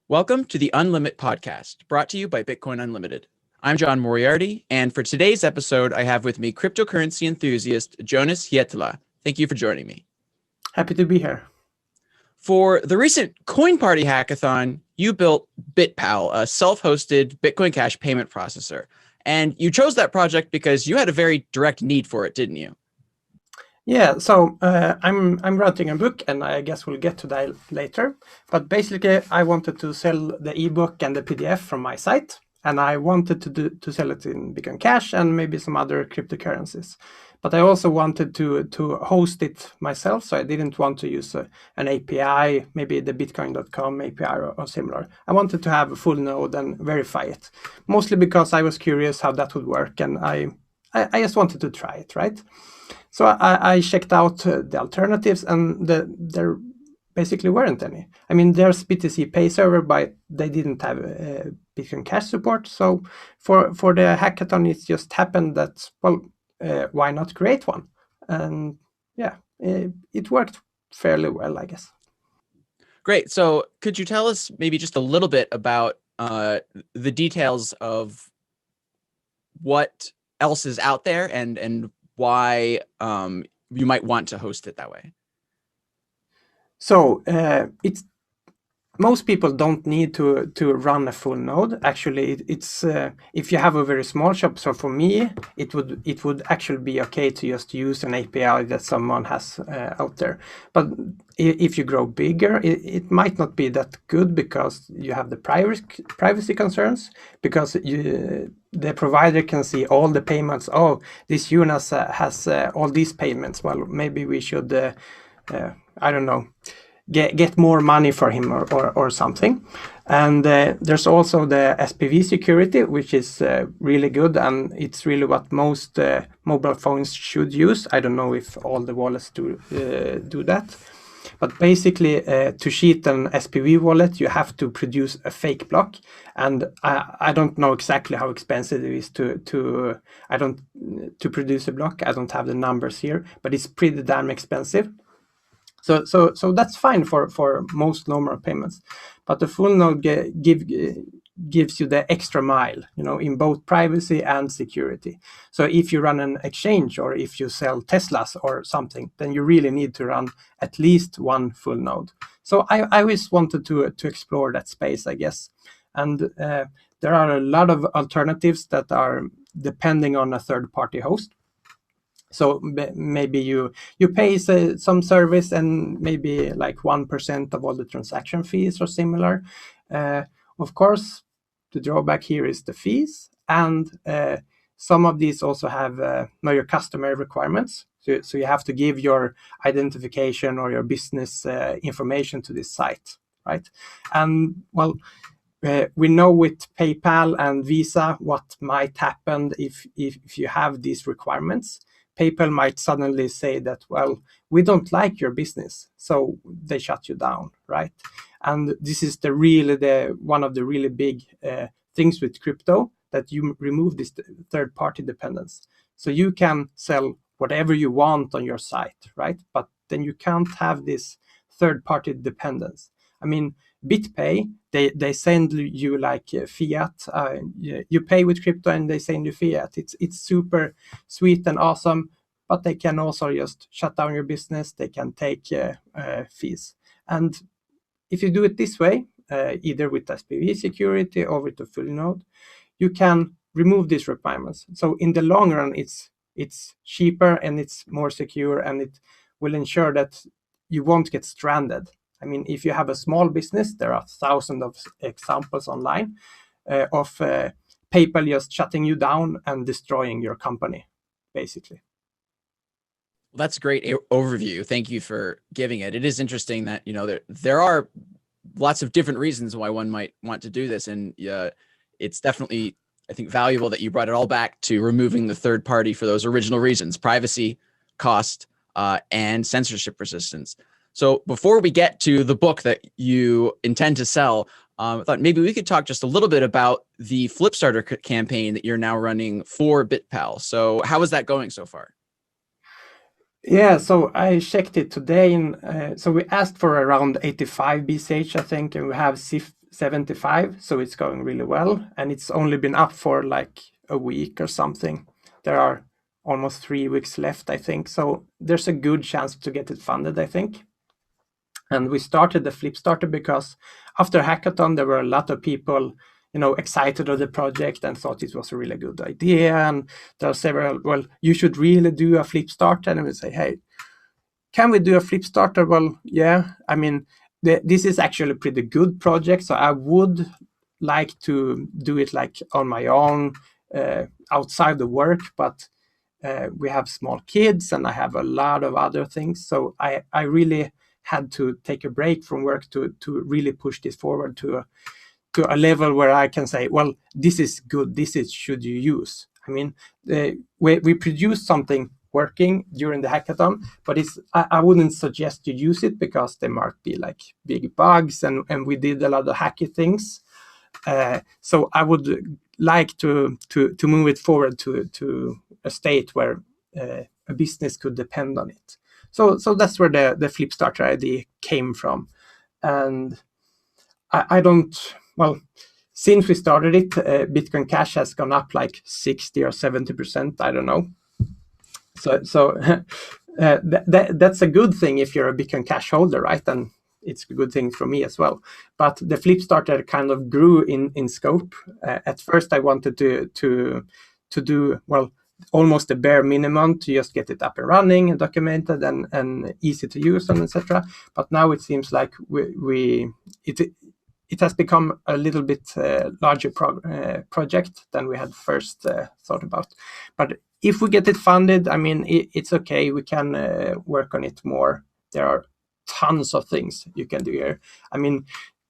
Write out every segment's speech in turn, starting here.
Welcome to the Unlimit podcast, brought to you by Bitcoin Unlimited. I'm John Moriarty, and for today's episode, I have with me cryptocurrency enthusiast Jonas Hietala. Thank you for joining me. Happy to be here. For the recent Coin Party hackathon, you built BitPal, a self-hosted Bitcoin Cash payment processor. And you chose that project because you had a very direct need for it, didn't you? Yeah, so I'm writing a book, and I guess we'll get to that later. But basically, I wanted to sell the ebook and the PDF from my site, and I wanted to sell it in Bitcoin Cash and maybe some other cryptocurrencies. But I also wanted to host it myself, so I didn't want to use an API, maybe the Bitcoin.com API or similar. I wanted to have a full node and verify it, mostly because I was curious how that would work, and I just wanted to try it, right? So I checked out the alternatives, and there basically weren't any. I mean, there's BTC Pay server, but they didn't have Bitcoin Cash support. So for the hackathon, it just happened that, well, why not create one? And yeah, it worked fairly well, I guess. Great. So could you tell us maybe just a little bit about the details of what else is out there and why you might want to host it that way? So it's most people don't need to run a full node. Actually, it's if you have a very small shop. So for me, it would actually be okay to just use an API that someone has out there. But if you grow bigger, it might not be that good because you have the privacy concerns. Because the provider can see all the payments. Oh, this Jonas has all these payments. Well, maybe we should, I don't know, get more money for him or something. And there's also the SPV security, which is really good, and it's really what most mobile phones should use. I don't know if all the wallets do that. But basically, to cheat an SPV wallet, you have to produce a fake block, and I don't know exactly how expensive it is to produce a block. I don't have the numbers here, but it's pretty damn expensive. So that's fine for most normal payments, but the full node gives you the extra mile, in both privacy and security. So if you run an exchange or if you sell Teslas or something, then you really need to run at least one full node. So I always wanted to explore that space, I guess. And there are a lot of alternatives that are depending on a third-party host. So maybe you pay some service and maybe like 1% of all the transaction fees or similar. Of course, the drawback here is the fees, and some of these also have know your customer requirements. So you have to give your identification or your business information to this site, right? And well, we know with PayPal and Visa what might happen if you have these requirements. PayPal might suddenly say that, well, we don't like your business, so they shut you down, right? And this is one of the really big things with crypto, that you remove this third-party dependence. So you can sell whatever you want on your site, right? But then you can't have this third-party dependence. I mean, BitPay, they send you like fiat. You pay with crypto and they send you fiat. It's super sweet and awesome, but they can also just shut down your business. They can take fees. And if you do it this way, either with SPV security or with the full node, you can remove these requirements. So in the long run, it's cheaper and it's more secure, and it will ensure that you won't get stranded. I mean, if you have a small business, there are thousands of examples online of PayPal just shutting you down and destroying your company, basically. Well, that's a great overview. Thank you for giving it. It is interesting that, there are lots of different reasons why one might want to do this. And it's definitely, I think, valuable that you brought it all back to removing the third party for those original reasons: privacy, cost, and censorship resistance. So before we get to the book that you intend to sell, I thought maybe we could talk just a little bit about the Flipstarter campaign that you're now running for BitPal. So how is that going so far? Yeah, so I checked it today. So we asked for around 85 BCH, I think, and we have 75, so it's going really well, and it's only been up for like a week or something. There are almost 3 weeks left, I think, so there's a good chance to get it funded, I think. And we started the Flipstarter because after hackathon there were a lot of people, excited of the project and thought it was a really good idea, and there are several, well, you should really do a Flipstarter, and we say, hey, can we do a Flipstarter? Well, yeah, I mean, this is actually a pretty good project, so I would like to do it like on my own, outside the work, but we have small kids and I have a lot of other things, so I really had to take a break from work to really push this forward to a level where I can say, well, this is good, should you use. I mean, we produced something working during the hackathon, but I wouldn't suggest you use it because there might be like big bugs, and we did a lot of hacky things. So I would like to move it forward to a state where a business could depend on it. So that's where the Flipstarter idea came from. And I don't, well, since we started it, Bitcoin Cash has gone up like 60 or 70%, I don't know. So that's a good thing if you're a Bitcoin Cash holder, right? And it's a good thing for me as well. But the Flipstarter kind of grew in scope. At first, I wanted to do, well, almost the bare minimum to just get it up and running and documented and easy to use, and etc. But now it seems like it has become a little bit larger project than we had first thought about. But if we get it funded, I mean, it's okay. We can work on it more. There are tons of things you can do here. I mean,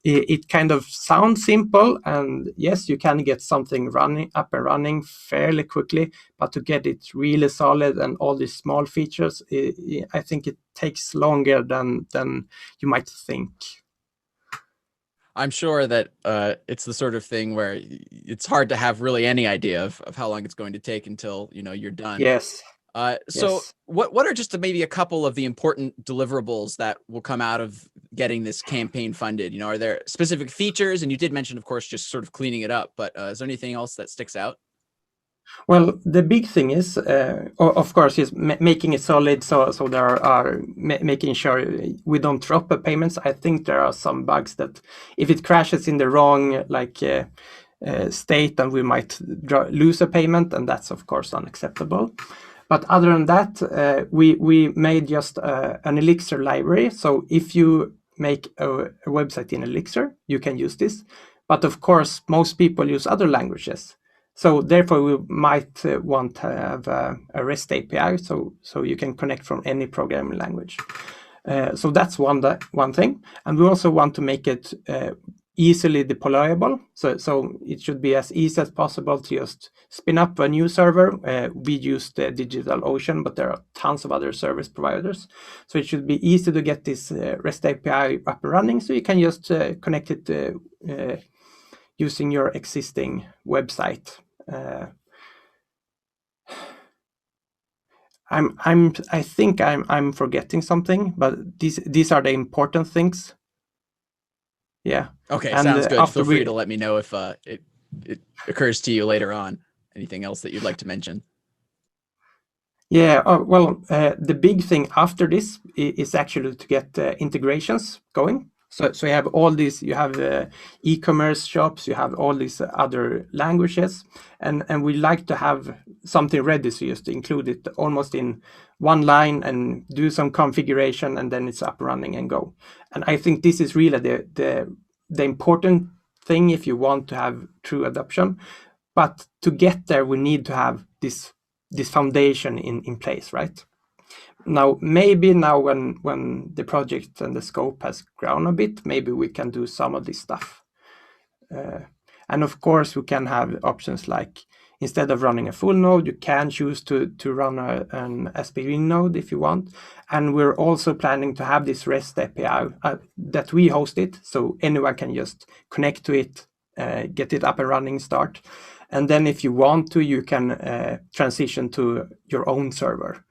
it kind of sounds simple, and yes, you can get something up and running fairly quickly, but to get it really solid and all these small features, I think it takes longer than you might think. I'm sure that it's the sort of thing where it's hard to have really any idea of how long it's going to take until you're done. Yes. So yes. what are just maybe a couple of the important deliverables that will come out of getting this campaign funded? Are there specific features? And you did mention, of course, just sort of cleaning it up, but is there anything else that sticks out? Well, the big thing is, of course, is making it solid. So there are making sure we don't drop the payments. I think there are some bugs that if it crashes in the wrong state, then we might lose a payment, and that's of course unacceptable. But other than that, we made just an Elixir library. So if you make a website in Elixir, you can use this. But of course, most people use other languages. So therefore, we might want to have a REST API, so you can connect from any programming language. So that's one thing, and we also want to make it easily deployable. So it should be as easy as possible to just spin up a new server. We use the DigitalOcean, but there are tons of other service providers. So it should be easy to get this REST API up and running. So you can just connect it using your existing website. I think I'm forgetting something, but these are the important things. Yeah. Okay, and, sounds good. Feel free to let me know if it occurs to you later on. Anything else that you'd like to mention? Yeah, well, the big thing after this is actually to get integrations going. So you have all these, you have e-commerce shops, you have all these other languages, and we like to have something ready, so just include it almost in one line and do some configuration, and then it's up and running and go. And I think this is really the important thing if you want to have true adoption. But to get there, we need to have this foundation in place, right? Now, maybe now when the project and the scope has grown a bit, maybe we can do some of this stuff. And of course, we can have options like instead of running a full node, you can choose to run an SPV node if you want. And we're also planning to have this REST API that we host it, so anyone can just connect to it, get it up and running, start. And then if you want to, you can transition to your own server.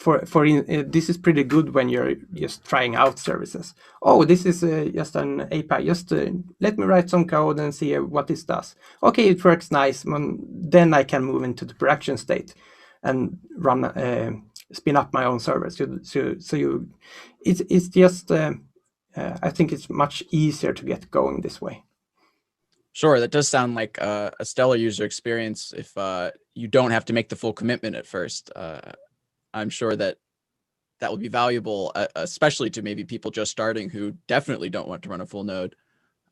this is pretty good when you're just trying out services. Oh, this is just an API. Just let me write some code and see what this does. Okay, it works nice. Then I can move into the production state and run, spin up my own servers. It's just. I think it's much easier to get going this way. Sure, that does sound like a stellar user experience if you don't have to make the full commitment at first. I'm sure that will be valuable, especially to maybe people just starting who definitely don't want to run a full node,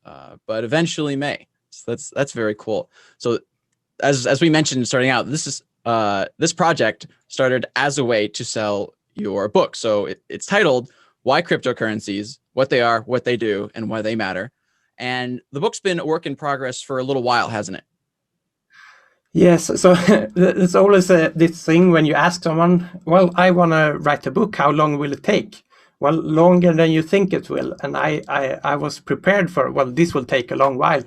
but eventually may. So that's very cool. So as we mentioned starting out, this project started as a way to sell your book. So it's titled "Why Cryptocurrencies: What They Are, What They Do, and Why They Matter." And the book's been a work in progress for a little while, hasn't it? Yes, so it's always this thing when you ask someone, well, I want to write a book, how long will it take? Well, longer than you think it will. And I was prepared for, well, this will take a long while.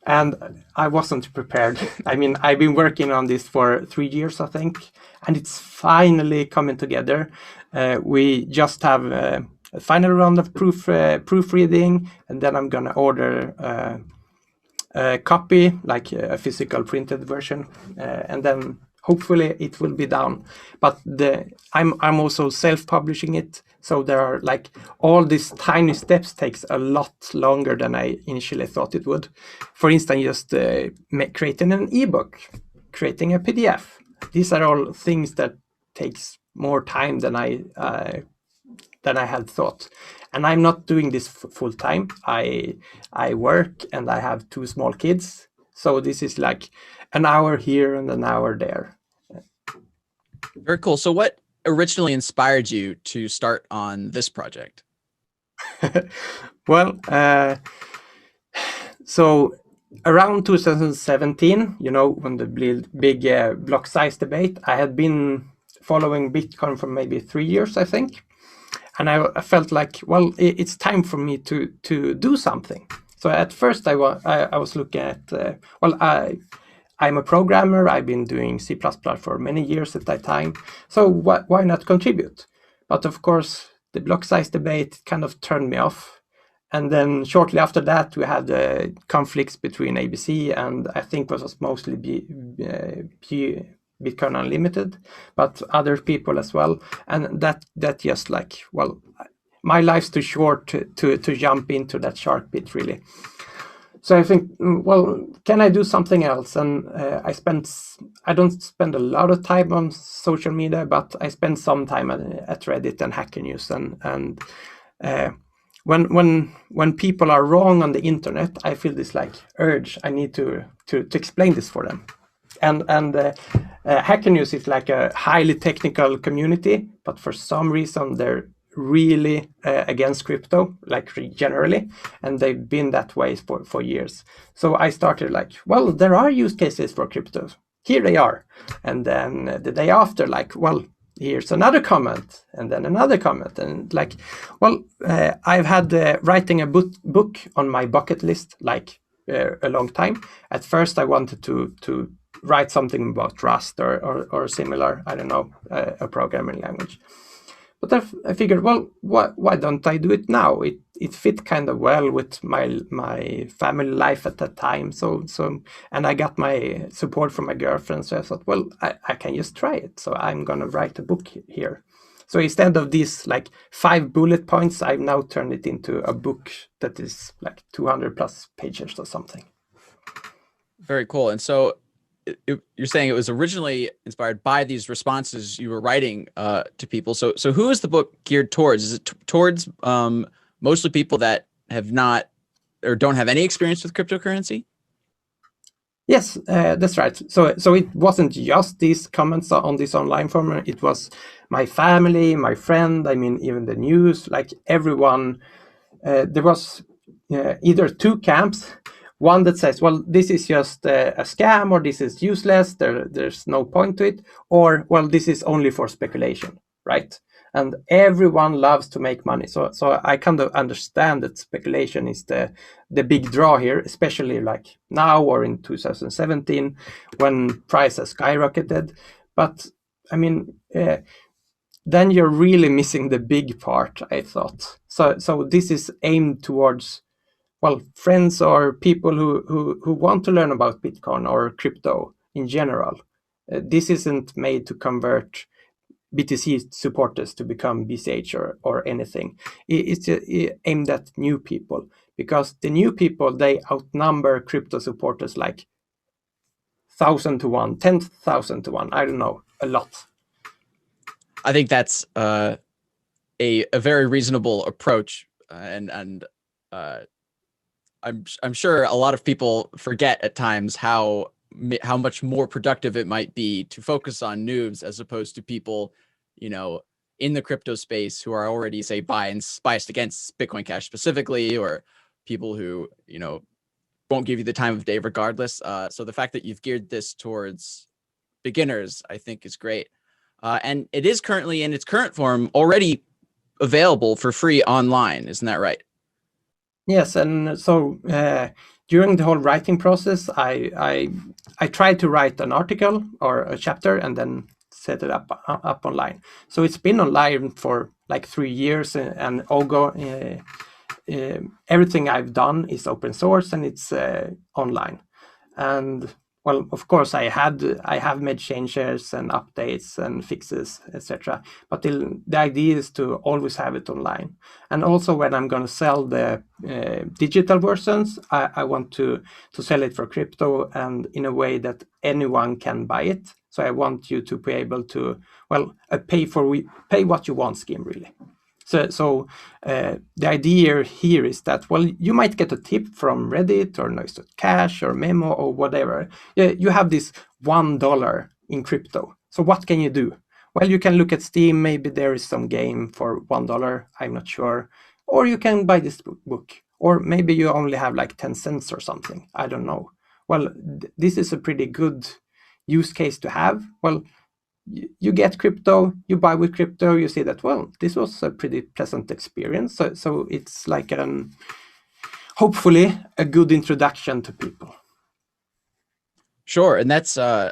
And I wasn't prepared. I mean, I've been working on this for 3 years, I think, and it's finally coming together. We just have a final round of proofreading, and then I'm going to order a copy, like a physical printed version, and then hopefully it will be done. But I'm also self-publishing it, so there are like all these tiny steps takes a lot longer than I initially thought it would. For instance, just creating an ebook, creating a PDF. These are all things that takes more time than I had thought. And I'm not doing this full time. I work and I have 2 small kids. So this is like an hour here and an hour there. Very cool. So what originally inspired you to start on this project? Well, so around 2017, when the big block size debate, I had been following Bitcoin for maybe 3 years, I think. And I felt like, well, it's time for me to do something. So at first I was looking at, I'm a programmer. I've been doing C++ for many years at that time. So why not contribute? But of course, the block size debate kind of turned me off. And then shortly after that, we had conflicts between ABC and I think it was mostly Bitcoin Unlimited, but other people as well. And that just like, well, my life's too short to jump into that shark pit, really. So I think, well, can I do something else? And I don't spend a lot of time on social media, but I spend some time at Reddit and Hacker News. And when people are wrong on the internet, I feel this like urge. I need to explain this for them. And Hacker News is like a highly technical community, but for some reason they're really against crypto, like generally, and they've been that way for years. So I started like, well, there are use cases for crypto. Here they are. And then the day after, like, well, here's another comment, and then another comment, and like, well, I've had writing a book on my bucket list like a long time. At first, I wanted to write something about Rust or similar, I don't know, a programming language. But I figured, well, why don't I do it now? It fit kind of well with my family life at that time. So and I got my support from my girlfriend. So I thought, well, I can just try it. So I'm gonna write a book here. So instead of these like 5 bullet points, I've now turned it into a book that is like 200 plus pages or something. Very cool. And so you're saying it was originally inspired by these responses you were writing to people. So who is the book geared towards? Is it towards mostly people that have not or don't have any experience with cryptocurrency? Yes, that's right. So it wasn't just these comments on this online forum. It was my family, my friend. I mean, even the news, like everyone. There was either 2 camps. One that says, well, this is just a scam, or this is useless, there's no point to it, or, well, this is only for speculation, right? And everyone loves to make money. So I kind of understand that speculation is the big draw here, especially like now or in 2017 when prices skyrocketed. But I mean, then you're really missing the big part, I thought. So this is aimed towards, well, friends or people who want to learn about Bitcoin or crypto in general. This isn't made to convert BTC supporters to become BCH or anything. It's aimed at new people, because the new people, they outnumber crypto supporters like 1,000 to 1, 10,000 to 1, I don't know, a lot. I think that's a very reasonable approach, and I'm sure a lot of people forget at times how much more productive it might be to focus on noobs as opposed to people, you know, in the crypto space who are already, say, biased against Bitcoin Cash specifically, or people who, you know, won't give you the time of day regardless. So the fact that you've geared this towards beginners, I think, is great. And it is currently in its current form already available for free online. Isn't that right? Yes, and so during the whole writing process, I tried to write an article or a chapter and then set it up online. So it's been online for like 3 years, and everything I've done is open source and it's online. And well, of course, I have made changes and updates and fixes, etc. But the idea is to always have it online. And also, when I'm going to sell the digital versions, I want to sell it for crypto and in a way that anyone can buy it. So I want you to be able to, well, pay what you want scheme, really. So the idea here is that, well, you might get a tip from Reddit or Noise.cash or Memo or whatever. You have this $1 in crypto. So what can you do? Well, you can look at Steam. Maybe there is some game for $1. I'm not sure. Or you can buy this book. Or maybe you only have like 10 cents or something. I don't know. Well, this is a pretty good use case to have. Well, you get crypto, you buy with crypto, you see that, well, this was a pretty pleasant experience. So it's like hopefully a good introduction to people. Sure. And that's an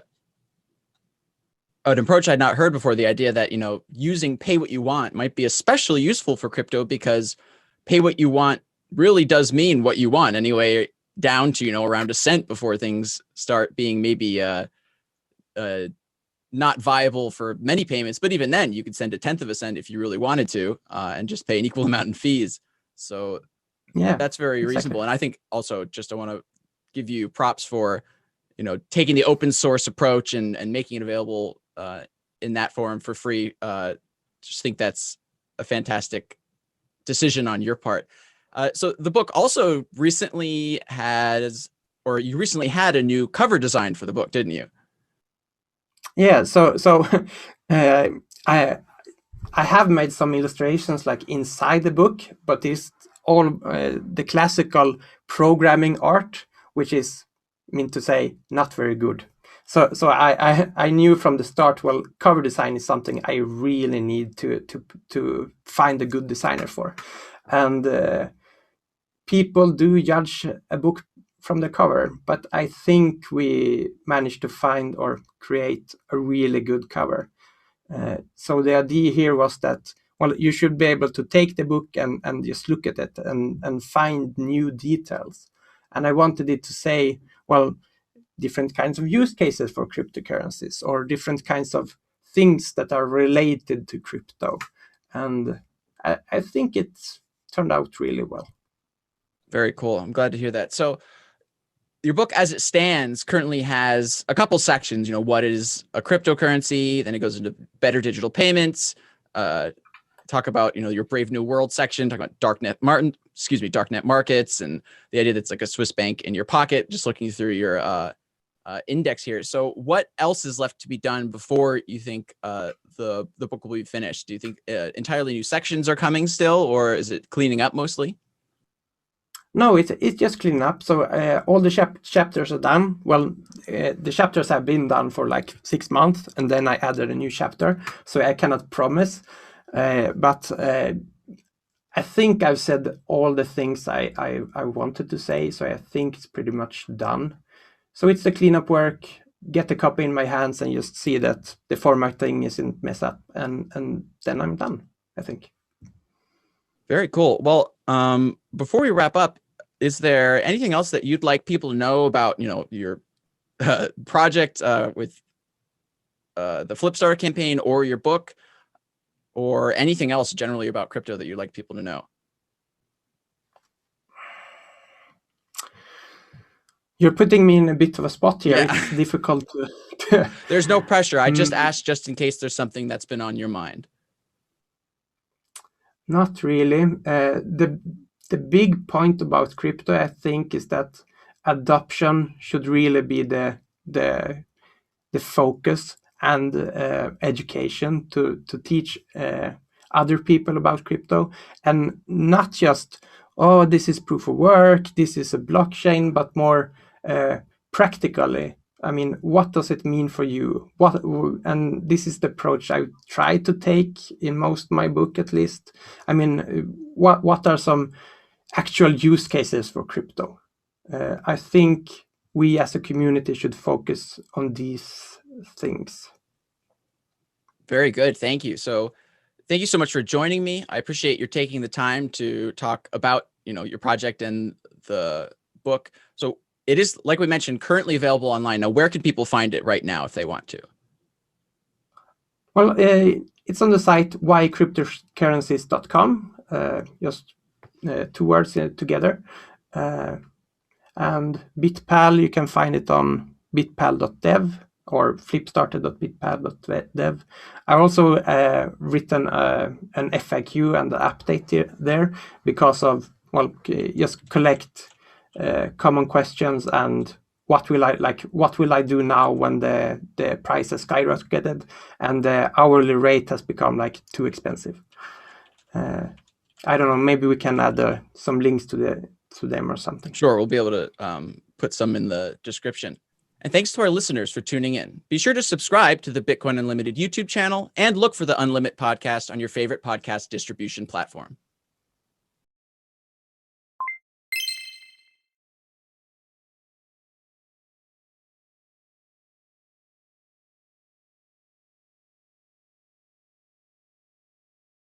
approach I'd not heard before, the idea that, you know, using pay what you want might be especially useful for crypto, because pay what you want really does mean what you want anyway, down to, you know, around a cent before things start being maybe not viable for many payments. But even then, you could send 1/10 of a cent if you really wanted to, and just pay an equal amount in fees. So yeah, that's very exactly. reasonable. And I think also, just I want to give you props for, you know, taking the open source approach and making it available in that form for free. Just think that's a fantastic decision on your part. So the book also recently you recently had a new cover design for the book, didn't you? Yeah, so I have made some illustrations like inside the book, but it's all the classical programming art, which is, I mean to say, not very good. So I knew from the start, well, cover design is something I really need to find a good designer for, and people do judge a book from the cover, but I think we managed to find or create a really good cover. So the idea here was that, well, you should be able to take the book and just look at it and find new details. And I wanted it to say, well, different kinds of use cases for cryptocurrencies or different kinds of things that are related to crypto. And I think it turned out really well. Very cool. I'm glad to hear that. So your book, as it stands, currently has a couple sections. You know, what is a cryptocurrency? Then it goes into better digital payments. Talk about, you know, your Brave New World section. Talk about darknet markets, and the idea that it's like a Swiss bank in your pocket. Just looking through your index here. So, what else is left to be done before you think the book will be finished? Do you think entirely new sections are coming still, or is it cleaning up mostly? No, it's just cleaning up. So all the chapters are done. Well, the chapters have been done for like 6 months, and then I added a new chapter. So I cannot promise, but I think I've said all the things I wanted to say. So I think it's pretty much done. So it's the cleanup work. get a copy in my hands and just see that the formatting isn't messed up, and then I'm done, I think. Very cool. Well, before we wrap up, is there anything else that you'd like people to know about, your project with the Flipstar campaign, or your book, or anything else generally about crypto that you'd like people to know? You're putting me in a bit of a spot here. Yeah. It's difficult to There's no pressure. I just asked just in case there's something that's been on your mind. Not really. The big point about crypto, I think, is that adoption should really be the focus, and education to teach other people about crypto, and not just, oh, this is proof of work, this is a blockchain, but more practically. I mean, what does it mean for you? And this is the approach I try to take in most of my book, at least. I mean, what are some actual use cases for crypto? I think we as a community should focus on these things. Very good. Thank you. So thank you so much for joining me. I appreciate your taking the time to talk about, your project and the book. So it is, like we mentioned, currently available online. Now, where can people find it right now if they want to? Well, it's on the site whycryptocurrencies.com, just 2 words together. And BitPal, you can find it on bitpal.dev or flipstarter.bitpal.dev. I also written an FAQ and an update there because of, just collect common questions and what will I do now when the price has skyrocketed and the hourly rate has become too expensive. I don't know, maybe we can add some links to them or something. Sure, we'll be able to put some in the description. And thanks to our listeners for tuning in. Be sure to subscribe to the Bitcoin Unlimited YouTube channel and look for the Unlimit podcast on your favorite podcast distribution platform.